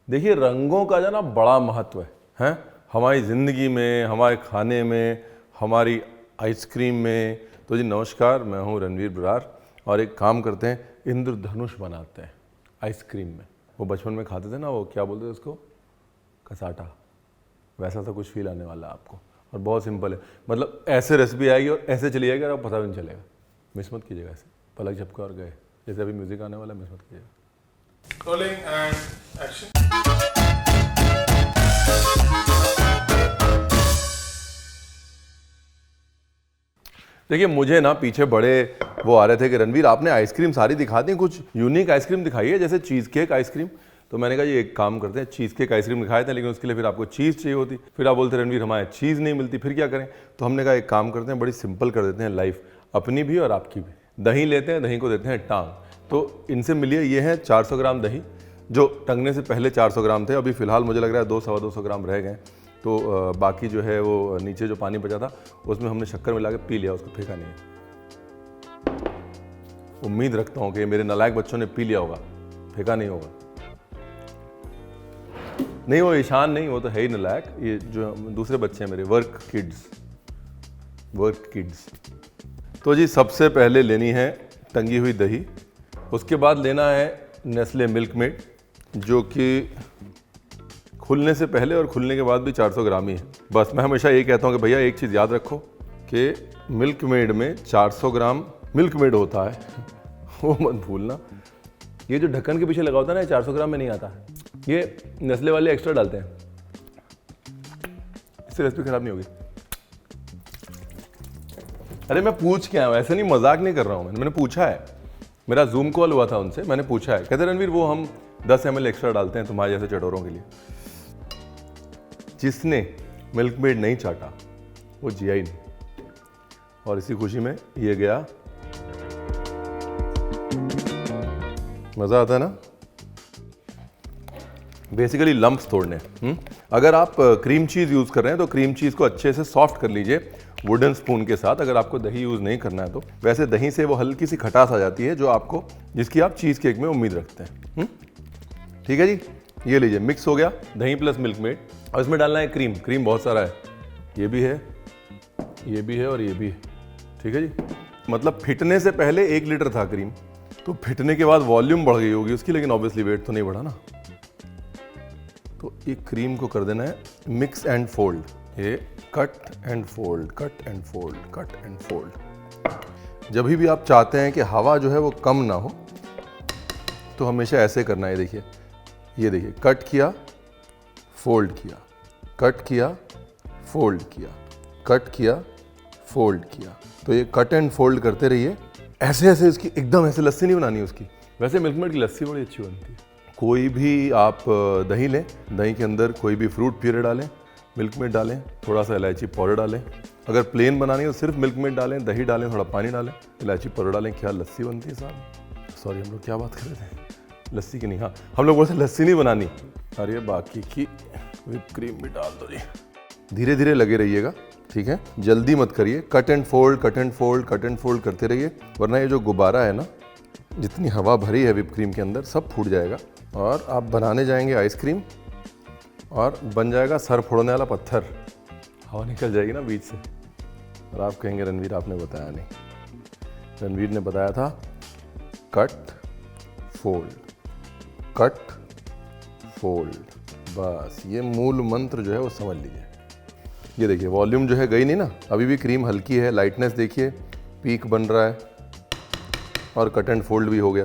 देखिए रंगों का जो ना बड़ा महत्व है हमारी ज़िंदगी में, हमारे खाने में, हमारी आइसक्रीम में। तो जी नमस्कार, मैं हूँ रणवीर बरार और एक काम करते हैं, इंद्रधनुष बनाते हैं आइसक्रीम में। वो बचपन में खाते थे ना, वो क्या बोलते थे उसको, कसाटा। वैसा सा कुछ फील आने वाला है आपको और बहुत सिंपल है। मतलब ऐसे रेसिपी आएगी और ऐसे चली जाएगी और आपको पता भी नहीं चलेगा। मिस मत कीजिएगा, ऐसे पलक झपके और गए। जैसे अभी म्यूजिक आने वाला है, मिस मत कीजिएगा। Rolling and action. देखिए मुझे ना पीछे बड़े वो आ रहे थे कि रणवीर आपने आइसक्रीम सारी दिखा दी, कुछ यूनिक आइसक्रीम दिखाई है, जैसे चीज़ केक आइसक्रीम। तो मैंने कहा ये एक काम करते हैं, चीज़ केक आइसक्रीम दिखाए थे, लेकिन उसके लिए फिर आपको चीज़ चाहिए होती। फिर आप बोलते रणवीर हमारे चीज़ नहीं मिलती, फिर क्या करें। तो हमने कहा एक काम करते हैं, बड़ी सिंपल कर देते हैं लाइफ, अपनी भी और आपकी भी। दही लेते हैं, दही को देते हैं टांग। तो इनसे मिलिए, ये है 400 ग्राम दही, जो टंगने से पहले 400 ग्राम थे। अभी फिलहाल मुझे लग रहा है 200-250 ग्राम रह गए। तो बाकी जो है वो नीचे जो पानी बचा था उसमें हमने शक्कर मिला के पी लिया, उसको फेंका नहीं है। उम्मीद रखता हूँ कि मेरे नालायक बच्चों ने पी लिया होगा, फेंका नहीं होगा। नहीं, वो ईशान नहीं, वो तो है ही नालायक। ये जो दूसरे बच्चे हैं मेरे, वर्क किड्स। तो जी सबसे पहले लेनी है टंगी हुई दही, उसके बाद लेना है नेस्ले मिल्क मेड, जो कि खुलने से पहले और खुलने के बाद भी 400 ग्राम ही है। बस मैं हमेशा ये कहता हूँ कि भैया एक चीज़ याद रखो कि मिल्क मेड में 400 ग्राम मिल्क मेड होता है, वो मत भूलना। ये जो ढक्कन के पीछे लगा होता है ना, 400 ग्राम में नहीं आता, ये नेस्ले वाले एक्स्ट्रा डालते हैं, इससे रेसिपी खराब नहीं होगी। अरे मैं पूछ के आया हूँ, ऐसे नहीं, मजाक नहीं कर रहा हूँ। मैंने पूछा है, मेरा जूम कॉल हुआ था उनसे, मैंने पूछा है। कहते रणवीर वो हम 10 ml एक्स्ट्रा डालते हैं तुम्हारे जैसे चटोरों के लिए। जिसने मिल्क मेड नहीं चाटा वो जिया ही नहीं। और इसी खुशी में ये गया, मजा आता है ना। बेसिकली लंप्स तोड़ने। अगर आप क्रीम चीज़ यूज़ कर रहे हैं तो क्रीम चीज़ को अच्छे से सॉफ्ट कर लीजिए वुडन स्पून के साथ। अगर आपको दही यूज़ नहीं करना है तो वैसे दही से वो हल्की सी खटास आ जाती है, जो आपको, जिसकी आप चीज़ केक में उम्मीद रखते हैं। ठीक है जी, ये लीजिए, मिक्स हो गया दही प्लस मिल्क मेड। और इसमें डालना है क्रीम। क्रीम बहुत सारा है, ये भी है, ये भी है और ये भी है। ठीक है जी, मतलब फिटने से पहले 1 लीटर था क्रीम, तो फिटने के बाद वॉल्यूम बढ़ गई होगी उसकी, लेकिन ऑब्वियसली वेट तो नहीं बढ़ा ना। तो एक क्रीम को कर देना है मिक्स एंड फोल्ड, ये cut and fold, cut and fold, cut and fold. जब भी आप चाहते हैं कि हवा जो है वो कम ना हो, तो हमेशा ऐसे करना है। देखिए, ये देखिए, कट किया, फोल्ड किया, कट किया, फोल्ड किया, कट किया, फोल्ड किया। तो ये कट एंड फोल्ड करते रहिए, ऐसे ऐसे। इसकी एकदम ऐसे लस्सी नहीं बनानी उसकी। वैसे मिल्क मेड की लस्सी बड़ी अच्छी बनती है। कोई भी आप दही लें, दही के अंदर कोई भी फ्रूट प्यूरे डालें, मिल्क मेड डालें, थोड़ा सा इलायची पाउडर डालें। अगर प्लेन बनानी है तो सिर्फ मिल्क मेड डालें, दही डालें, थोड़ा पानी डालें, इलायची पाउडर डालें। क्या लस्सी बनती है साहब। सॉरी, हम लोग क्या बात कर रहे थे, लस्सी की नहीं। हाँ, हम लोग बोलते लस्सी नहीं बनानी, अरे बाकी की व्हिप क्रीम भी डाल दो जी। धीरे धीरे लगे रहिएगा, ठीक है, जल्दी मत करिए। Cut and fold, cut and fold, cut and fold करते रहिए, वरना ये जो गुब्बारा है ना, जितनी हवा भरी है व्हिप क्रीम के अंदर, सब फूट जाएगा और आप बनाने जाएंगे आइसक्रीम और बन जाएगा सर फोड़ने वाला पत्थर। हवा निकल जाएगी ना बीच से और आप कहेंगे रणवीर आपने बताया नहीं। रणवीर ने बताया था कट फोल्ड, कट फोल्ड, बस ये मूल मंत्र जो है वो समझ लीजिए। ये देखिए वॉल्यूम जो है गई नहीं ना, अभी भी क्रीम हल्की है, लाइटनेस देखिए, पीक बन रहा है और कट एंड फोल्ड भी हो गया।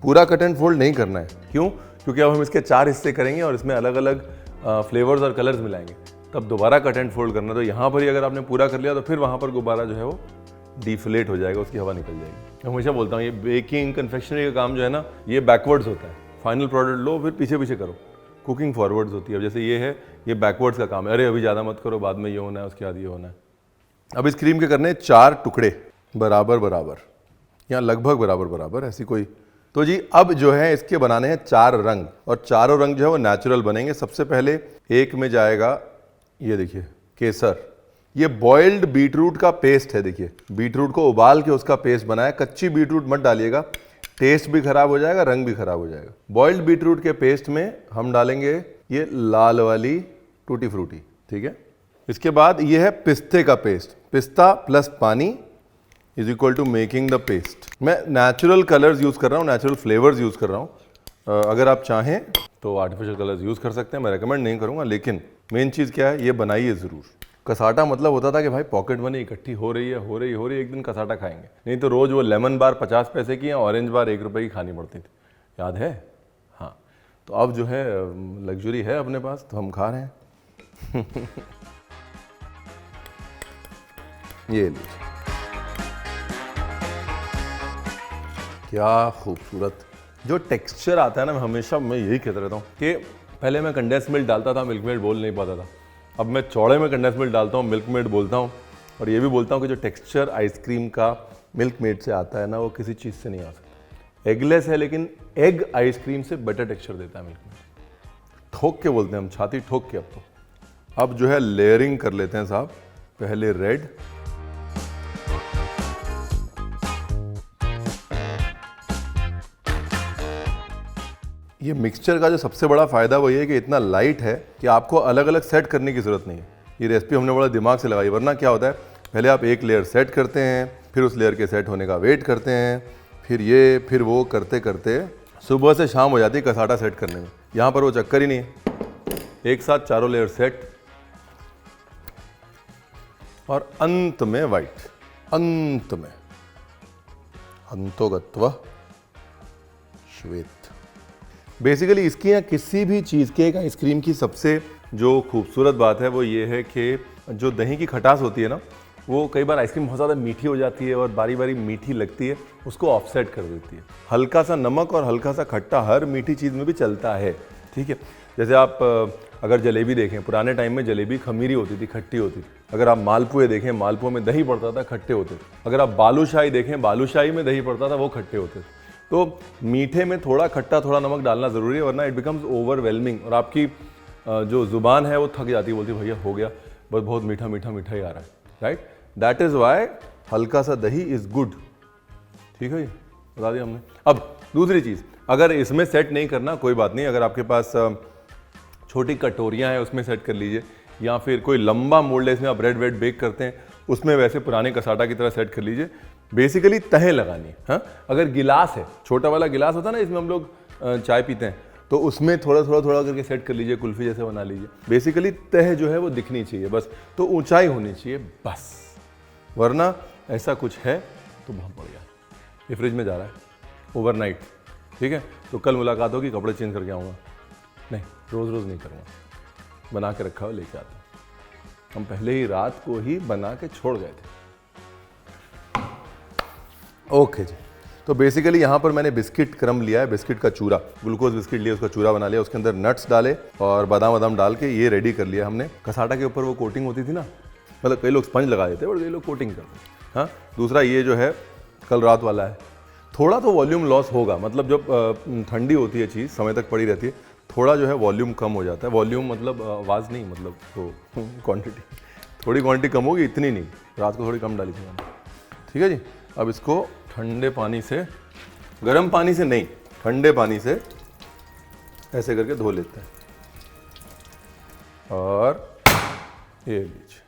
पूरा कट एंड फोल्ड नहीं करना है, क्यों? क्योंकि अब हम इसके 4 हिस्से करेंगे और इसमें अलग अलग फ्लेवर्स और कलर्स मिलाएंगे, तब दोबारा कट एंड फोल्ड करना। तो यहाँ पर ही अगर आपने पूरा कर लिया तो फिर वहाँ पर गुब्बारा जो है वो डिफ्लेट हो जाएगा, उसकी हवा निकल जाएगी। मैं हमेशा बोलता हूँ ये बेकिंग कन्फेक्शनरी का काम जो है ना, ये बैकवर्ड्स होता है। फाइनल प्रोडक्ट लो, फिर पीछे पीछे करो। कुकिंग फॉरवर्ड्स होती है। अब जैसे ये है, ये बैकवर्ड्स का काम है। अरे अभी ज़्यादा मत करो, बाद में ये होना है, उसके बाद ये होना है। अब इस क्रीम के करने 4 टुकड़े, बराबर बराबर, या लगभग बराबर बराबर, ऐसी कोई। तो जी अब जो है इसके बनाने हैं 4 रंग, और चारों रंग जो है वो नेचुरल बनेंगे। सबसे पहले एक में जाएगा, ये देखिए, केसर। ये बॉइल्ड बीटरूट का पेस्ट है। देखिए बीटरूट को उबाल के उसका पेस्ट बनाया। कच्ची बीटरूट मत डालिएगा, टेस्ट भी खराब हो जाएगा, रंग भी खराब हो जाएगा। बॉइल्ड बीटरूट के पेस्ट में हम डालेंगे ये लाल वाली टूटी फ्रूटी, ठीक है। इसके बाद ये है पिस्ते का paste. Pista plus pani is equal to making the paste. मैं नेचुरल कलर्स यूज कर रहा हूँ, नेचुरल फ्लेवर्स यूज कर रहा हूँ। अगर आप चाहें तो आर्टिफिशियल कलर्स यूज कर सकते हैं, मैं रेकमेंड नहीं करूँगा। लेकिन मेन चीज़ क्या है, ये बनाइए ज़रूर। कसाटा मतलब होता था कि भाई पॉकेट मनी इकट्ठी हो रही है, एक दिन कसाटा खाएंगे। नहीं तो रोज वो लेमन बार 50 पैसे की या ऑरेंज बार 1 रुपए की खानी पड़ती थी, याद है? हाँ, तो अब जो है लग्जरी है अपने पास, तो हम खा रहे हैं। ये लीजिए, क्या खूबसूरत जो टेक्सचर आता है ना। हमेशा मैं यही कहता रहता हूँ कि पहले मैं कंडेंस मिल्क डालता था, मिल्क मेड बोल नहीं पाता था। अब मैं चौड़े में कंडेंस मिल्क डालता हूँ, मिल्क मेड बोलता हूँ। और ये भी बोलता हूँ कि जो टेक्सचर आइसक्रीम का मिल्क मेड से आता है ना, वो किसी चीज़ से नहीं आ सकता। एगलेस है लेकिन एग आइसक्रीम से बेटर टेक्सचर देता है मिल्क मेड। ठोक के बोलते हैं हम, छाती ठोक के। अब जो है लेयरिंग कर लेते हैं साहब। पहले रेड, ये मिक्सचर का जो सबसे बड़ा फ़ायदा वो ये है कि इतना लाइट है कि आपको अलग अलग सेट करने की ज़रूरत नहीं है। ये रेसिपी हमने बड़ा दिमाग से लगाई, वरना क्या होता है, पहले आप एक लेयर सेट करते हैं, फिर उस लेयर के सेट होने का वेट करते हैं, फिर वो करते करते सुबह से शाम हो जाती है कसाटा सेट करने में। यहाँ पर वो चक्कर ही नहीं है, एक साथ चारों लेयर सेट और अंत में वाइट, अंत में अंतोगत्वा श्वेत। बेसिकली इसकी या किसी भी चीज़ केक आइसक्रीम की सबसे जो खूबसूरत बात है वो ये है कि जो दही की खटास होती है ना, वो कई बार आइसक्रीम बहुत ज़्यादा मीठी हो जाती है और बारी बारी मीठी लगती है, उसको ऑफसेट कर देती है। हल्का सा नमक और हल्का सा खट्टा हर मीठी चीज़ में भी चलता है, ठीक है। जैसे आप अगर जलेबी देखें, पुराने टाइम में जलेबी खमीरी होती थी, खट्टी होती थी। अगर आप मालपुए देखें, मालपुए में दही पड़ता था, खट्टे होते थे। अगर आप बालूशाही देखें, बालूशाही में दही पड़ता था, वो खट्टे होते थे। तो मीठे में थोड़ा खट्टा थोड़ा नमक डालना ज़रूरी है, वरना इट बिकम्स ओवरवेलमिंग और आपकी जो ज़ुबान है वो थक जाती है, बोलती भैया हो गया, बस बहुत मीठा मीठा मीठा ही आ रहा है, राइट। दैट इज़ वाई हल्का सा दही इज़ गुड, ठीक है, बता दिया हमने। अब दूसरी चीज़, अगर इसमें सेट नहीं करना कोई बात नहीं, अगर आपके पास छोटी कटोरियाँ हैं उसमें सेट कर लीजिए, या फिर कोई लंबा मोल्ड है इसमें आप ब्रेड वेड बेक करते हैं, उसमें वैसे पुराने कसाटा की तरह सेट कर लीजिए। बेसिकली तह लगानी, हाँ। अगर गिलास है, छोटा वाला गिलास होता है ना, इसमें हम लोग चाय पीते हैं, तो उसमें थोड़ा थोड़ा थोड़ा करके सेट कर लीजिए, कुल्फी जैसे बना लीजिए। बेसिकली तह जो है वो दिखनी चाहिए बस, तो ऊंचाई होनी चाहिए बस, वरना ऐसा कुछ है तो बहुत बढ़िया। ये फ्रिज में जा रहा है ओवरनाइट, ठीक है। तो कल मुलाकात होगी, कपड़े चेंज करके आऊँगा। नहीं, रोज़ रोज़ नहीं करूँगा, बना के रखा हुआ लेके आता हूँ। हम पहले ही रात को ही बना के छोड़ गए थे। ओके जी, तो बेसिकली यहाँ पर मैंने बिस्किट क्रम लिया है, बिस्किट का चूरा, ग्लूकोज बिस्किट लिया, उसका चूरा बना लिया, उसके अंदर नट्स डाले और बादाम वादाम डाल के ये रेडी कर लिया हमने। कसाटा के ऊपर वो कोटिंग होती थी ना, मतलब कई लोग स्पंज लगा देते हैं और कई लोग कोटिंग करते हैं, हाँ। दूसरा ये जो है कल रात वाला है, थोड़ा तो वॉल्यूम लॉस होगा, मतलब जब ठंडी होती है चीज़, समय तक पड़ी रहती है, थोड़ा जो है वॉल्यूम कम हो जाता है। वॉल्यूम मतलब आवाज़ नहीं, मतलब वो क्वांटिटी, थोड़ी क्वांटिटी कम होगी, इतनी नहीं, रात को थोड़ी कम डाली थी मैंने, ठीक है जी। अब इसको ठंडे पानी से, गर्म पानी से नहीं, ठंडे पानी से ऐसे करके धो लेते हैं। और ये लीजिए,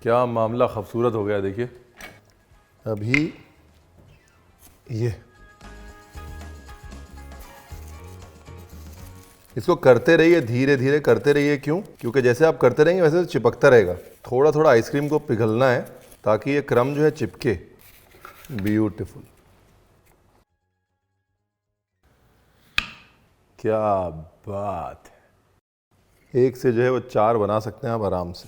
क्या मामला खूबसूरत हो गया, देखिए। अभी ये इसको करते रहिए, धीरे धीरे करते रहिए। क्यों? क्योंकि जैसे आप करते रहेंगे वैसे तो चिपकता रहेगा। थोड़ा थोड़ा आइसक्रीम को पिघलना है ताकि ये क्रम जो है चिपके। ब्यूटीफुल, क्या बात है। एक से जो है वो 4 बना सकते हैं आप आराम से।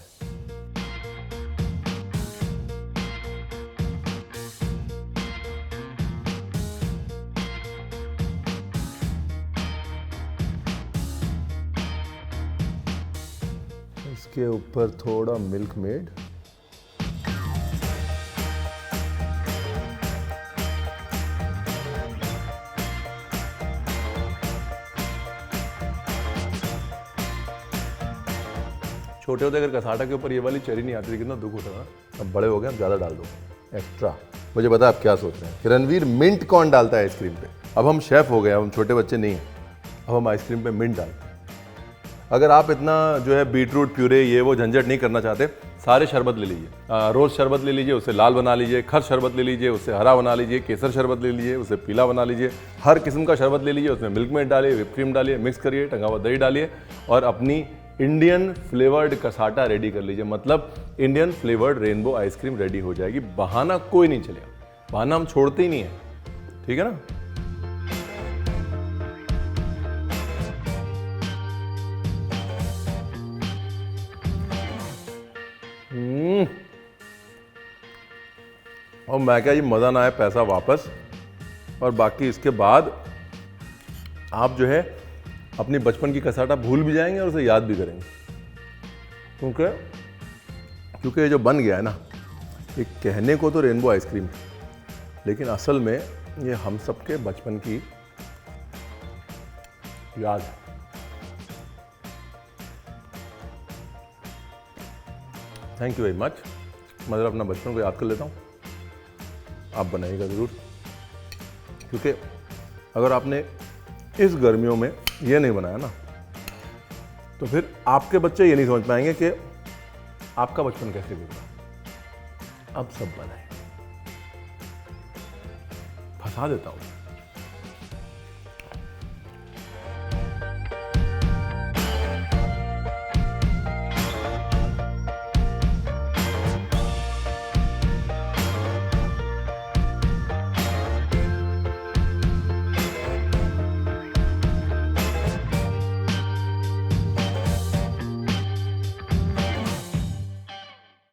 इसके ऊपर थोड़ा मिल्क मेड, छोटे होते अगर कसाटा के ऊपर ये वाली चेरी नहीं आती थी, कितना दुख होता था। अब बड़े हो गए, अब ज़्यादा डाल दो एक्स्ट्रा। मुझे पता आप क्या सोच रहे हैं कि रणवीर मिंट कौन डालता है आइसक्रीम पे। अब हम शेफ हो गए, हम छोटे बच्चे नहीं हैं, अब हम आइसक्रीम पे मिंट डालते हैं। अगर आप इतना जो है बीटरूट प्यूरे ये वो झंझट नहीं करना चाहते, सारे शरबत ले लीजिए। रोज़ शरबत ले लीजिए, उससे लाल बना लीजिए। खर शरबत ले लीजिए, उससे हरा बना लीजिए। केसर शरबत ले लीजिए, उससे पीला बना लीजिए। हर किस्म का शरबत ले लीजिए, उसमें मिल्क मेड डालिए, व्हिप क्रीम डालिए, मिक्स करिए, टंगा हुआ दही डालिए और अपनी इंडियन फ्लेवर्ड कसाटा रेडी कर लीजिए। मतलब Indian flavoured rainbow ice cream ready हो जाएगी। बहाना कोई नहीं चलेगा, बहाना हम छोड़ते ही नहीं है, ठीक है ना। और मैं क्या, ये मज़ा ना आए पैसा वापस। और बाकी इसके बाद आप जो है अपनी बचपन की कसाटा भूल भी जाएंगे और उसे याद भी करेंगे, क्योंकि ये जो बन गया है ना, ये कहने को तो रेनबो आइसक्रीम है, लेकिन असल में ये हम सबके बचपन की याद है। Thank you very much. मैं ज़रा अपना बचपन को याद कर लेता हूँ, आप बनाइएगा ज़रूर, क्योंकि अगर आपने इस गर्मियों में ये नहीं बनाया ना, तो फिर आपके बच्चे ये नहीं समझ पाएंगे कि आपका बचपन कैसे गुजरा। अब सब बनाए, फंसा देता हूँ।